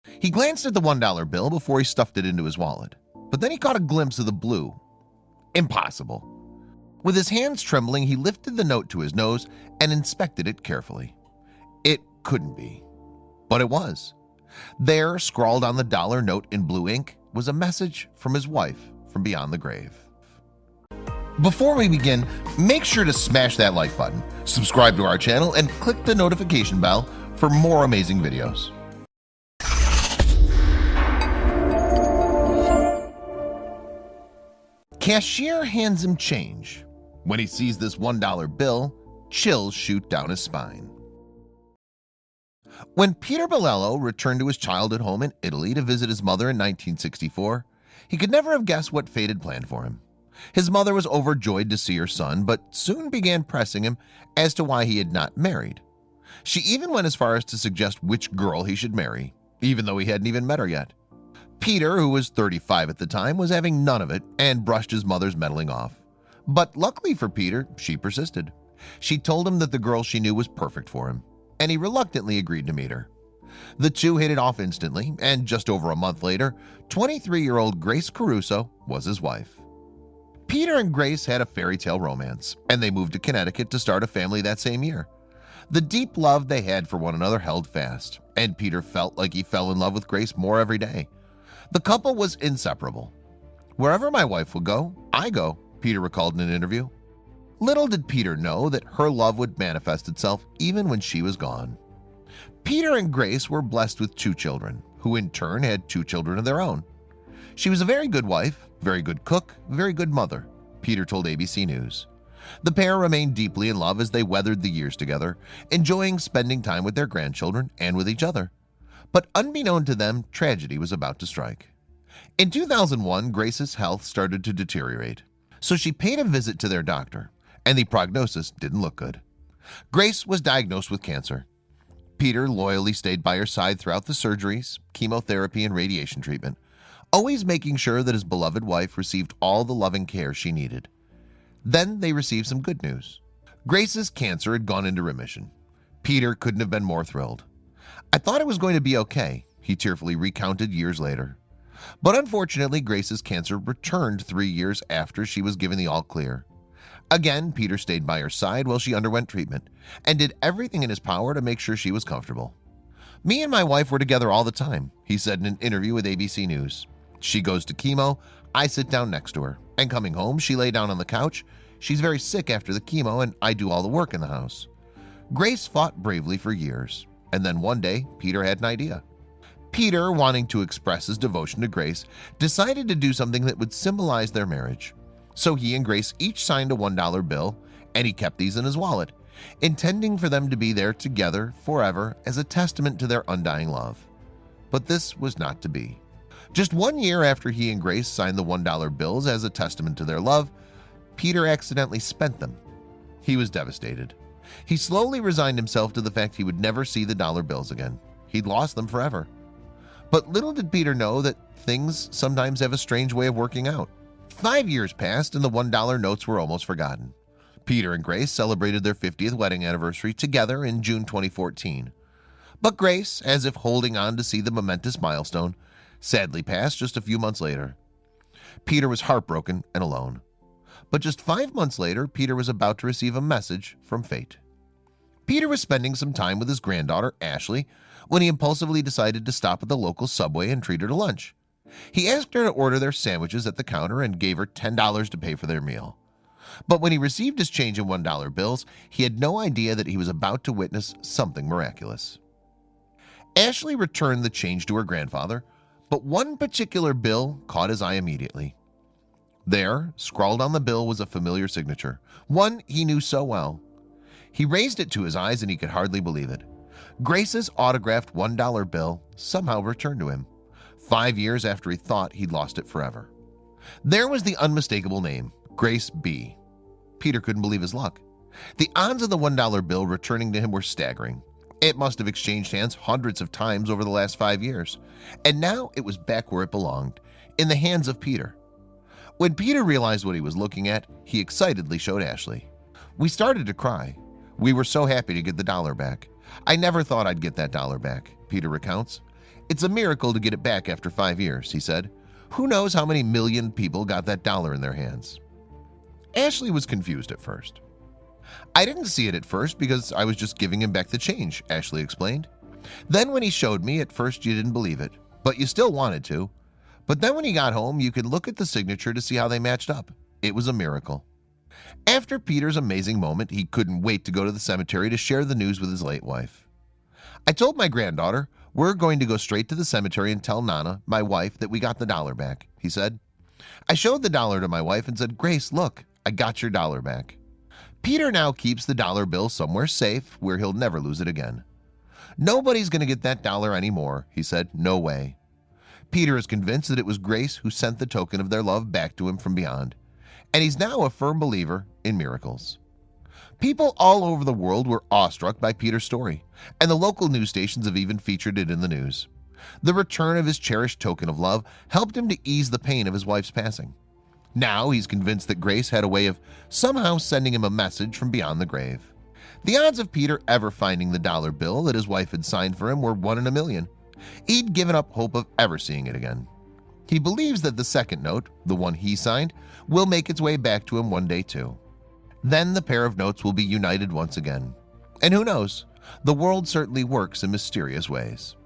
He glanced at the $1 bill before he stuffed it into his wallet, but then he caught a glimpse of the blue. Impossible. With his hands trembling, he lifted the note to his nose and inspected it carefully. It couldn't be, but it was. There, scrawled on the dollar note in blue ink, was a message from his wife from beyond the grave. Before we begin, make sure to smash that like button, subscribe to our channel, and click the notification bell for more amazing videos. Cashier hands him change. When he sees this $1 bill, chills shoot down his spine. When Peter Bellello returned to his childhood home in Italy to visit his mother in 1964, he could never have guessed what fate had planned for him. His mother was overjoyed to see her son, but soon began pressing him as to why he had not married. She even went as far as to suggest which girl he should marry, even though he hadn't even met her yet. Peter, who was 35 at the time, was having none of it and brushed his mother's meddling off. But luckily for Peter, she persisted. She told him that the girl she knew was perfect for him, and he reluctantly agreed to meet her. The two hit it off instantly, and just over a month later, 23-year-old Grace Caruso was his wife. Peter and Grace had a fairy tale romance, and they moved to Connecticut to start a family that same year. The deep love they had for one another held fast, and Peter felt like he fell in love with Grace more every day. The couple was inseparable. "Wherever my wife will go, I go," Peter recalled in an interview. Little did Peter know that her love would manifest itself even when she was gone. Peter and Grace were blessed with 2 children, who in turn had 2 children of their own. She was a very good wife, very good cook, very good mother, Peter told ABC News. The pair remained deeply in love as they weathered the years together, enjoying spending time with their grandchildren and with each other. But unbeknown to them, tragedy was about to strike. In 2001, Grace's health started to deteriorate, so she paid a visit to their doctor, and the prognosis didn't look good. Grace was diagnosed with cancer. Peter loyally stayed by her side throughout the surgeries, chemotherapy, and radiation treatment, always making sure that his beloved wife received all the loving care she needed. Then they received some good news. Grace's cancer had gone into remission. Peter couldn't have been more thrilled. "I thought it was going to be okay," he tearfully recounted years later. But unfortunately, Grace's cancer returned 3 years after she was given the all clear. Again, Peter stayed by her side while she underwent treatment and did everything in his power to make sure she was comfortable. "Me and my wife were together all the time," he said in an interview with ABC News. "She goes to chemo, I sit down next to her, and coming home, she lay down on the couch. She's very sick after the chemo, and I do all the work in the house." Grace fought bravely for years, and then one day, Peter had an idea. Peter, wanting to express his devotion to Grace, decided to do something that would symbolize their marriage. So he and Grace each signed a $1 bill, and he kept these in his wallet, intending for them to be there together forever as a testament to their undying love. But this was not to be. Just 1 year after he and Grace signed the $1 bills as a testament to their love, Peter accidentally spent them. He was devastated. He slowly resigned himself to the fact he would never see the dollar bills again. He'd lost them forever. But little did Peter know that things sometimes have a strange way of working out. 5 years passed and the $1 notes were almost forgotten. Peter and Grace celebrated their 50th wedding anniversary together in June 2014. But Grace, as if holding on to see the momentous milestone, sadly passed just a few months later. Peter was heartbroken and alone. But just 5 months later, Peter was about to receive a message from fate. Peter was spending some time with his granddaughter, Ashley, when he impulsively decided to stop at the local Subway and treat her to lunch. He asked her to order their sandwiches at the counter and gave her $10 to pay for their meal. But when he received his change in $1 bills, he had no idea that he was about to witness something miraculous. Ashley returned the change to her grandfather, but one particular bill caught his eye immediately. There, scrawled on the bill, was a familiar signature, one he knew so well. He raised it to his eyes and he could hardly believe it. Grace's autographed $1 bill somehow returned to him, 5 years after he thought he'd lost it forever. There was the unmistakable name, Grace B. Peter couldn't believe his luck. The odds of the $1 bill returning to him were staggering. It must have exchanged hands hundreds of times over the last 5 years, and now it was back where it belonged, in the hands of Peter. When Peter realized what he was looking at, he excitedly showed Ashley. "We started to cry. We were so happy to get the dollar back. I never thought I'd get that dollar back," Peter recounts. "It's a miracle to get it back after 5 years," he said. "Who knows how many million people got that dollar in their hands?" Ashley was confused at first. "I didn't see it at first because I was just giving him back the change," Ashley explained. "Then when he showed me, at first you didn't believe it, but you still wanted to. But then when he got home, you could look at the signature to see how they matched up. It was a miracle." After Peter's amazing moment, he couldn't wait to go to the cemetery to share the news with his late wife. "I told my granddaughter, we're going to go straight to the cemetery and tell Nana, my wife, that we got the dollar back," he said. "I showed the dollar to my wife and said, 'Grace, look, I got your dollar back.'" Peter now keeps the dollar bill somewhere safe where he'll never lose it again. "Nobody's going to get that dollar anymore," he said. "No way." Peter is convinced that it was Grace who sent the token of their love back to him from beyond, and he's now a firm believer in miracles. People all over the world were awestruck by Peter's story, and the local news stations have even featured it in the news. The return of his cherished token of love helped him to ease the pain of his wife's passing. Now he's convinced that Grace had a way of somehow sending him a message from beyond the grave. The odds of Peter ever finding the dollar bill that his wife had signed for him were 1 in a million. He'd given up hope of ever seeing it again. He believes that the second note, the one he signed, will make its way back to him one day too. Then the pair of notes will be united once again. And who knows, the world certainly works in mysterious ways.